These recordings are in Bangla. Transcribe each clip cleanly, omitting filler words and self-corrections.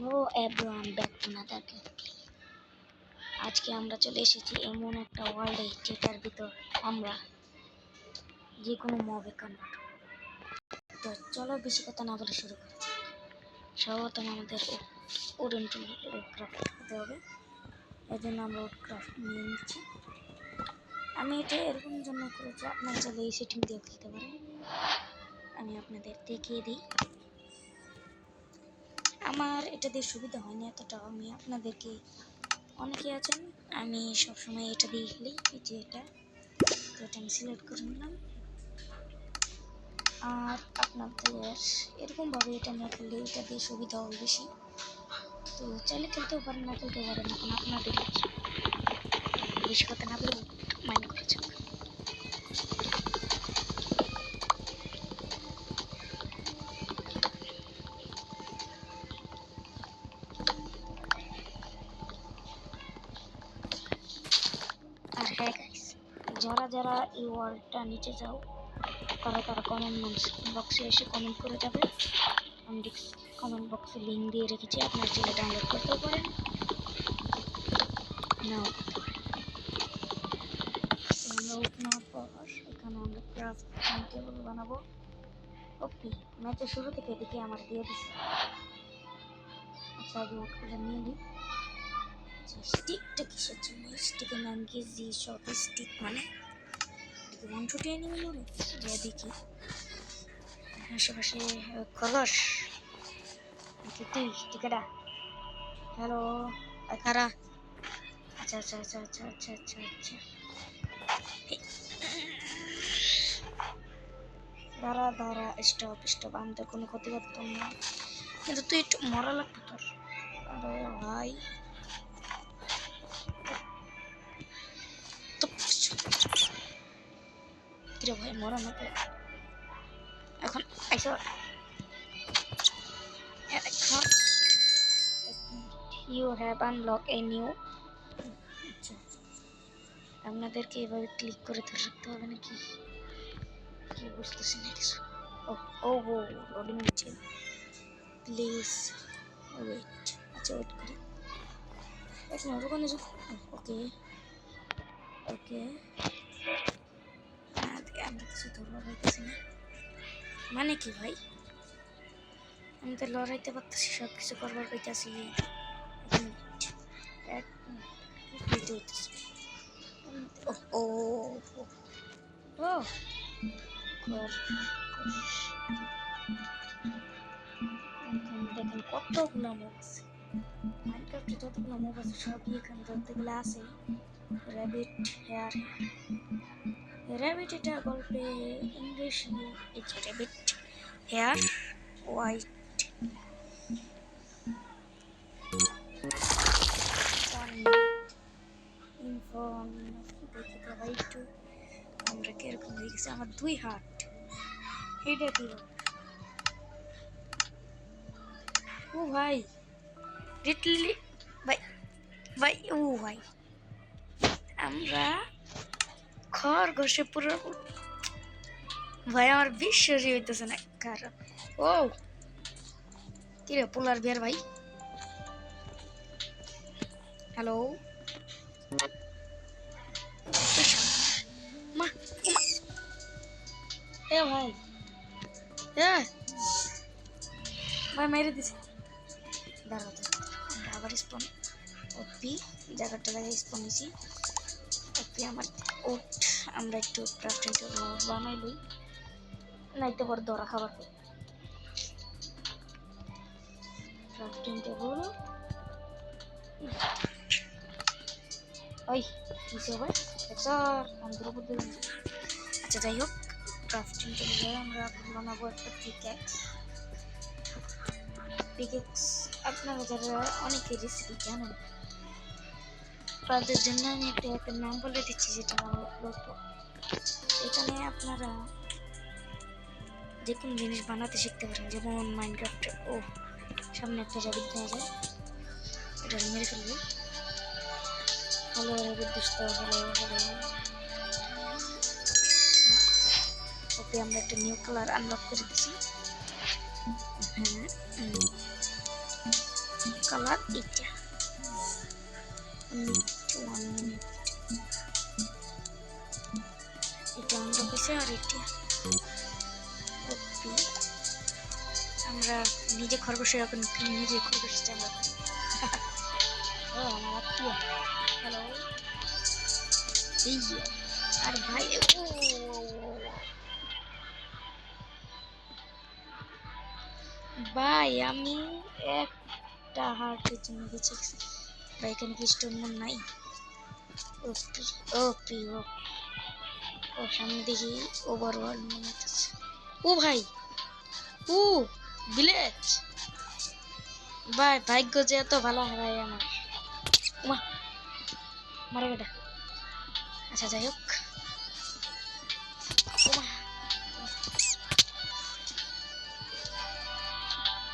Hello everyone, back to another game. আজকে আমরা চলে এসেছি এমন একটা ওয়ার্ল্ডে যেটার ভিতর আমরা যে কোনো মবে কনভার্ট হব। তো চলো বেশি কথা না বলে শুরু করা যাক। সর্বপ্রথম আমাদের উডেন টুল ক্রাফট করতে হবে। এর জন্য আমরা উড ক্রাফট নিয়ে নিচ্ছি। আমি এটা এরকম জন্য করেছি, আপনারা চাইলে এই সেটিং দিয়ে খেলতে পারেন। আমি আপনাদের দেখিয়ে দিই। আমার এটা দিয়ে সুবিধা হয়নি এতটাও, আমি আপনাদেরকে অনেকে আছেন আমি সবসময় এটা দিয়ে খেলি, যে এটা তো এটা আমি সিলেক্ট করে নিলাম। আর আপনাদের এরকমভাবে এটা নিয়ে খেললে এটা দিয়ে সুবিধা হবে বেশি। তো চাইলে খেলতেও পারেন, না খেলতেও পারেন, এখন আপনাদের বেশি কথা না বলে মাইন্ড করা যাক। আর হ্যাঁ গাইস, যারা যারা এই ওয়ার্ল্ডটা নিচে যাও তারা কমেন্ট বক্সে এসে কমেন্ট করে যাবে। আমি কমেন্ট বক্সে লিঙ্ক দিয়ে রেখেছি, আপনার চাইলে ডাউনলোড করতেও পারেন, নাও করতে পারেন। আমরা উঠানোর পর এখানে আমরা ক্রাফটিং টেবিল বানাবো। ওকে, ম্যাচের শুরু থেকে দেখি আমার দিয়ে দিচ্ছে। আচ্ছা, আগে উঠে নিয়ে নিই। স্টিকটা কিসের জন্য? স্টিকের নাম কি? জি শর্ট স্টিক, মানে ওয়ান টু টেন মনে যা দেখি আশেপাশে খরগোশ তুই টিকাটা। হ্যালো কারা? আচ্ছা আচ্ছা আচ্ছা আচ্ছা আচ্ছা আচ্ছা আচ্ছা দাঁড়া দাঁড়া, স্টপ স্টপ, আমি তো কোনো ক্ষতি করতাম না, কিন্তু তুই একটু মরা লাগতো তোর। আরে ভাই, কিরে ভাই মরা না তো এখন আইসো। You have unlock a new. আচ্ছা, আপনাদেরকে এভাবে ক্লিক করে ধরে রাখতে হবে নাকি? কি বুঝতেছি না কিছু। ও ও ও লোডিং নিচ্ছে, প্লিজ ওয়েট। আচ্ছা ওয়েট করি, এক মিনিট ওখানে যাও। ওকে ওকে, আমরা কিছু তো লড়াইতেছি না, মানে কি ভাই? আমি তো লড়াইতে পারতেছি, সব কিছু করবার পাইতেছি। এক মিনিট ও ও ও দেখেন কতগুলো মুভ আছে মাইনক্রাফটে, যতগুলো মুভ আছে সবই এখানে যতগুলো আছে। র্যাবিট হেয়ার, র্যাবিট এটা গল্পে ইংলিশ, এই যে র্যাবিট হেয়ার হোয়াইট ইনফর্ম দেখি তো ভাই একটু আমরা কিরকম হয়ে গেছে। আমার 2 হাত, এটা কি ও ভাই? লিটলি ভাই ভাই ও ভাই, আমরা খরগোশে পুরো ভাই, আমার বিশ্বাসই হইতেছে না। কারণ ও কিরে পোলার বিয়ার ভাই, হ্যালো মা এ ভাই, এ ভাই মেরে দিছে। দাঁড়াতে আবার স্পন ওপি জায়গাটা লাগে স্পন হয়েছি। ওপি আমার ওট, আমরা একটু ক্রাফটিং টেবিল বানাই লই, নাইতে পর ধরা খাবার ক্রাফটিং টেবিল। ওই কিসে ভাই আমাদের উপর দিলাম। আচ্ছা যাই হোক, ক্রাফটিং টেবিলে আমরা বানাবো একটা পিক্যাক্স। আপনারা যারা অনেকে রেসিপি জানেন তাদের জন্য আমি একটা নাম বলে দিচ্ছি, যেটা এখানে আপনারা যে কোনো জিনিস বানাতে শিখতে পারেন। যেমন মাইনক্রাফটে ও সামনে একটা র্যাবিট দেওয়া যায়, এটা মেরে ফেলবো। হ্যালো র্যাবিট দোস্ত, হ্যালো হ্যালো। ওকে, আমরা একটা নিউ কালার আনলক করে দিচ্ছি। হ্যাঁ কালার এটা 1 মিনিট এটা আমরা পেছে আর এটা ওপি আমরা নিজে খরগোশ এখন নিজে খরগোশ চালা ও আমার আত্মীয় হ্যালো এই আর ভাই ও ভাই আমি একটা হার্টের জন্য বেঁচে গেছি ভাই এখানে কি স্টোন মন নাই ওপি ওপি ও সামনে দেখি ওভারওয়ার্ল্ড মনে হচ্ছে ও ভাই ও ভিলেজ ভাই ভাগ্য যে এত ভালো হারাই আমার ওমা মারা বেটা আচ্ছা যাই হোক ওমা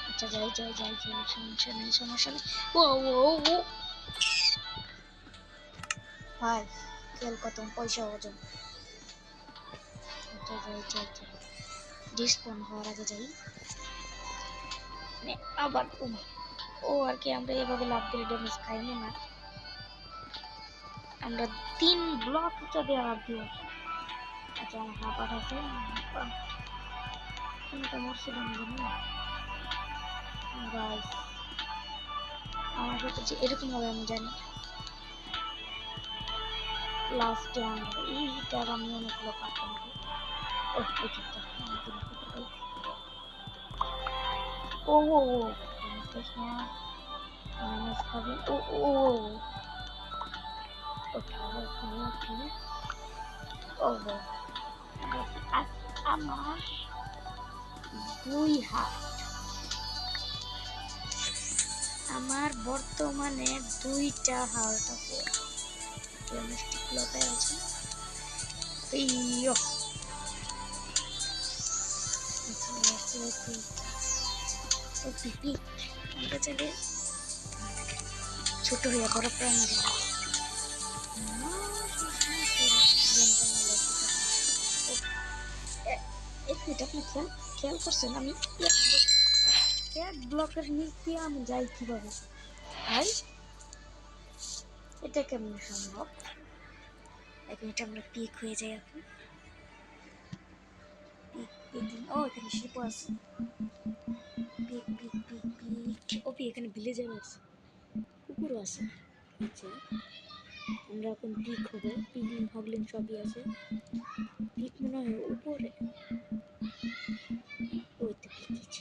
আচ্ছা যাই সমস্যা নেই ও ভাই খেল কত পয়সা ওজন যাই ডিসপন হওয়ার আগে যাই আবার ও আর কি আমরা এভাবে লাভ দিলে ড্যামেজ খাইনি না আমরা 3 ব্লক উঁচা দিয়ে লাভ দিয়ে আচ্ছা আমার হাঁপাট আছে কিন্তু মরছিলাম না গাইস আমার কাছে এরকম হবে আমি জানি লাস্টে আমরা এইটার আমি অনেকগুলো পাতা নেবো ও মাইনাস হবে ও আমার 2 হাত আমার বর্তমানে 2টা হার্ট আছে মিষ্টি লতায় আছে আমরা চাইলে ছোট হইয়া করো প্রাণ আপনি খেয়াল করছেন আমি এক ব্লকের নিচ দিয়ে আমি যাই কিভাবে ভাই এটা কেমন সম্ভব এখন এটা আমরা পিক হয়ে যাই এখন ও এখানে শিপও আছে পিক ওপি এখানে ভিলেজার আছে কুকুরও আছে আচ্ছা আমরা এখন পিক হবো পিগলিং হগলিং সবই আছে পিক মনে হয় উপরে ওইতে পিক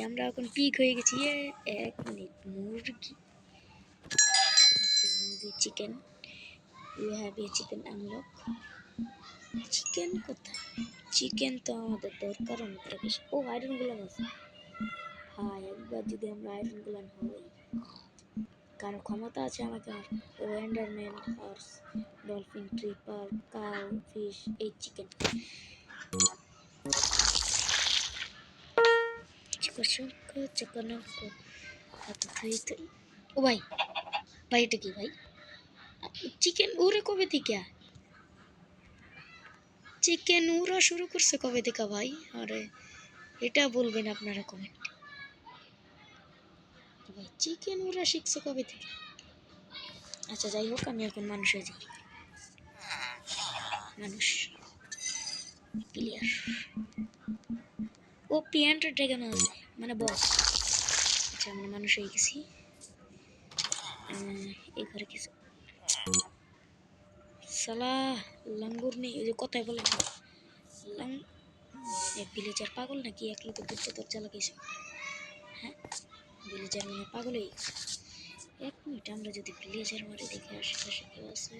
আমরা এখন পিক হয়ে গেছি 1 মিনিট মুরগি chicken you have a chicken unlock chicken কোথায় চিকেন তো আমাদের দরকার অনেকটা বেশি ও আয়রন গুলান আছে হ্যাঁ একবার যদি আমরা আয়রন গুলান হই কারণ ক্ষমতা আছে আমাকে আর ও Enderman horse dolphin tripper cow fish এই চিকেন চিকেন ও ভাই এটা কি ভাই চিকেন উড়ে কবে থেকে চিকেন উড়া শুরু করছে কবে থেকে ভাই আরে এটা বলবেন আপনারা কমেন্ট ভাই চিকেন উড়া শিখছে কবে থেকে আচ্ছা যাই হোক আমি এখন মানুষ হয়ে যাই মানুষ প্লেয়ার ও পিয়ান্টার ড্রাগন আছে মানে বস আচ্ছা আমরা মানুষ হয়ে গেছি এই ঘরে কিছু সালা লাঙ্গুর নেই ওই যে কথাই বলে ভিলেজার পাগল নাকি এক লোকে দুটো দরজা লাগাইছে হ্যাঁ ভিলেজার মানে পাগল হয়ে গেছে 1 মিনিট আমরা যদি ভিলেজার মারে দেখে আশেপাশে কেউ আছে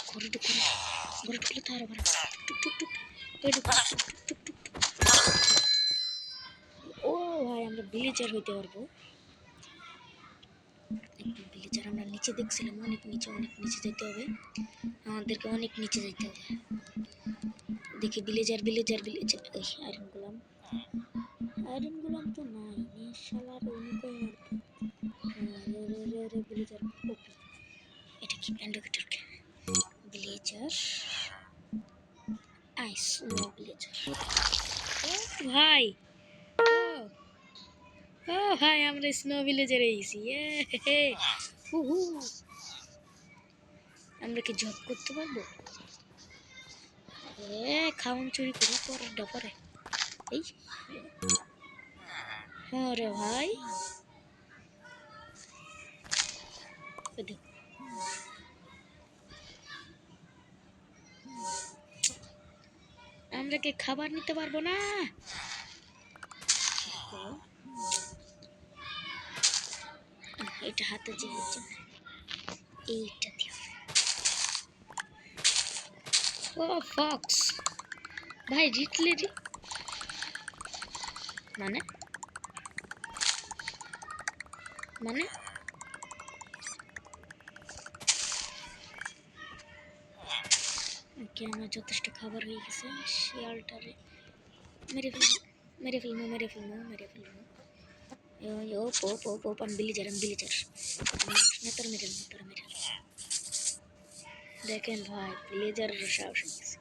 ঘরে ঢুকলে তো আরো ভালো ও ভাই আমরা ভিলেজার হইতে পারবো ভিলেজার আমরা নিচে দেখছিলাম অনেক নিচে যেতে হবে আমাদেরকে অনেক নিচে যেতে হবে দেখি ভিলেজার ওই আয়রন গুলাম তো নাই শালার অনেক ভিলেজার ওকে এটা কি এন্ডোকেটর ভিলেজার আইস নো ভিলেজার ভাই ও ভাই আমরা স্নো ভিলেজারে এসেছি আমরা কি জব করতে পারবো খাওয়ান চুরি করি পরে এই হ্যাঁ রে ভাই আমরা কি খাবার নিতে পারবো না এটা হাতে যে এইটা দিয়ে ও ফক্স ভাই রিটলে মানে মানে ওকে আমার যথেষ্ট খাবার হয়ে গেছে শিয়ালটারে মেরে ফেলবো ও আমি ভিলেজার তোর মেরে দেখেন ভাই ভিলেজারের সাহস হয়ে গেছে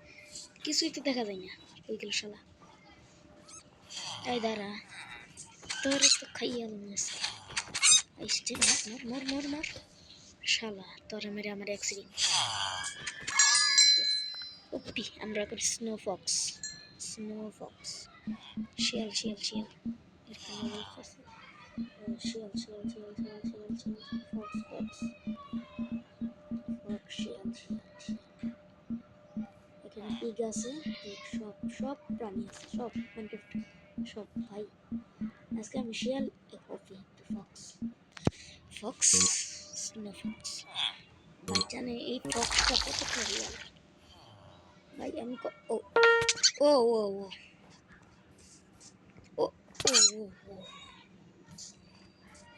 কিছুই তো দেখা যায় না ওই গেল শালা এই দাঁড়া তোর তো খাইয়া আসছে মর শালা তোর মেরে আমার অ্যাক্সিডেন্ট ওপি আমরা করি স্নো ফক্স শিয়াল এখানে পিগ আছে সব প্রাণী আছে সব সব ভাই আজকে আমি শিয়াল ফক্স স্নো ফক্স ভাই জানে এই ফক্সটা কতটা রিয়াল ভাই আমি ও ও ও ও ও ও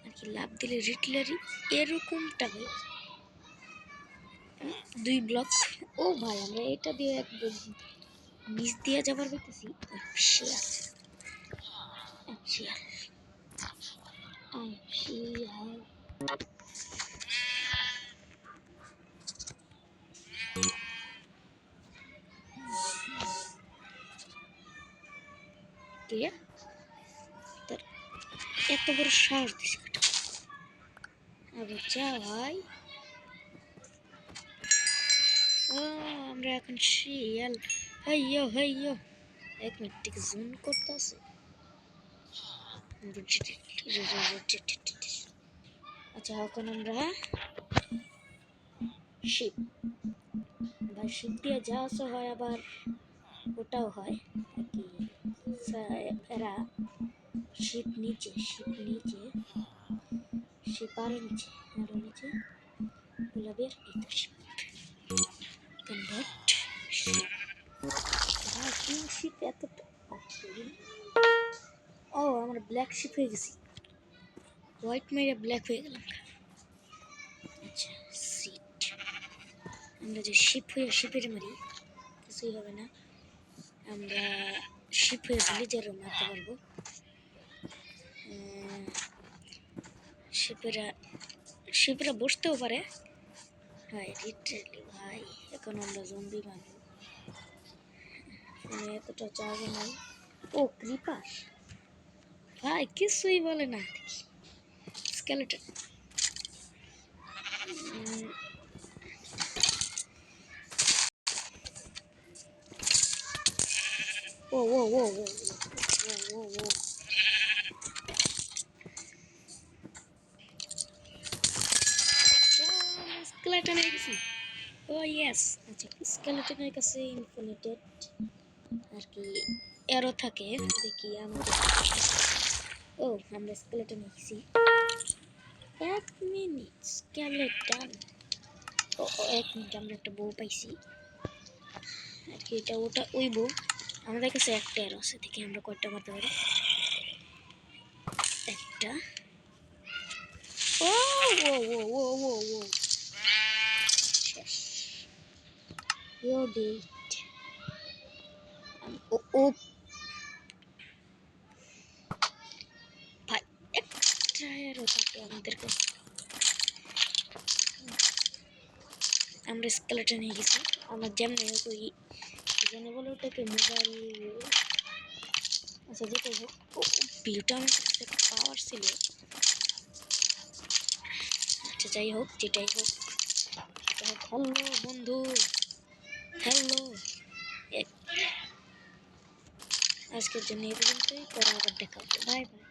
আর কি লাভ দিলে রিটলারি এরকমটা হয় 2 ব্লক ও ভাই আমরা এটা দিয়ে একদম নিচ দিয়ে যাবার দেখতেছি শিয়াল তোর এত বড় সাহস দিছে যা ভাই ও আমরা এখন শিয়াল হেইয়ো এক মিনিট থেকে জুম করতেছে আচ্ছা এখন আমরা শিপ বা শিপ দিয়ে যা আসা হয় আবার ওটাও হয় কি এরা শিপ নিচে শিপ আরো নিচে গোলাপের এই তো শিপ কনভার্ট শিপ এতটা ও আমরা ব্ল্যাক শিপ হয়ে গেছি হোয়াইট মেরে ব্ল্যাক হয়ে গেলাম আচ্ছা সিট আমরা যে শিপের মারি কিছুই হবে না আমরা শিপ হয়ে ভিলেজারও মারতে পারবো শিপেরা বসতেও পারে ভাই লিটারালি ভাই এখন আমরা জম্বি মারবো এতটা চাওয়া নাই ও ক্রিপার ভাই কিছুই বলে না দেখি স্কেলেটন ও স্কেলেটনের কাছে ও ইয়েস আচ্ছা স্কেলেটনের কাছে ইনফিনিটেড আর কি এরো থাকে দেখি আমাদের ও আমরা স্কেলেটন এসেছি 1 মিনিট স্কেলেটন ও 1 মিনিট আমরা একটা বউ পাইছি আর কি এটা ওটা ওই বউ আমাদের কাছে একটা এরো আছে দেখি আমরা কয়টা মারতে পারি একটা ও শেষ ইউ ডিড ও ভাই একটা এরো থাকে আমাদের কাছে আমরা স্কেলেটন হয়ে গেছি। আমরা যেমনি হোক ওই জানি বলে ওটাকে মোবাইল, আচ্ছা যেটাই হোক ভিউটা আমার কাছে পাওয়ার ছিল। আচ্ছা যাই হোক, যেটাই হোক হ্যালো বন্ধু, হ্যালো। আজকের জন্য এই পর্যন্তই, পরে আবার দেখা হবে, বাই বাই।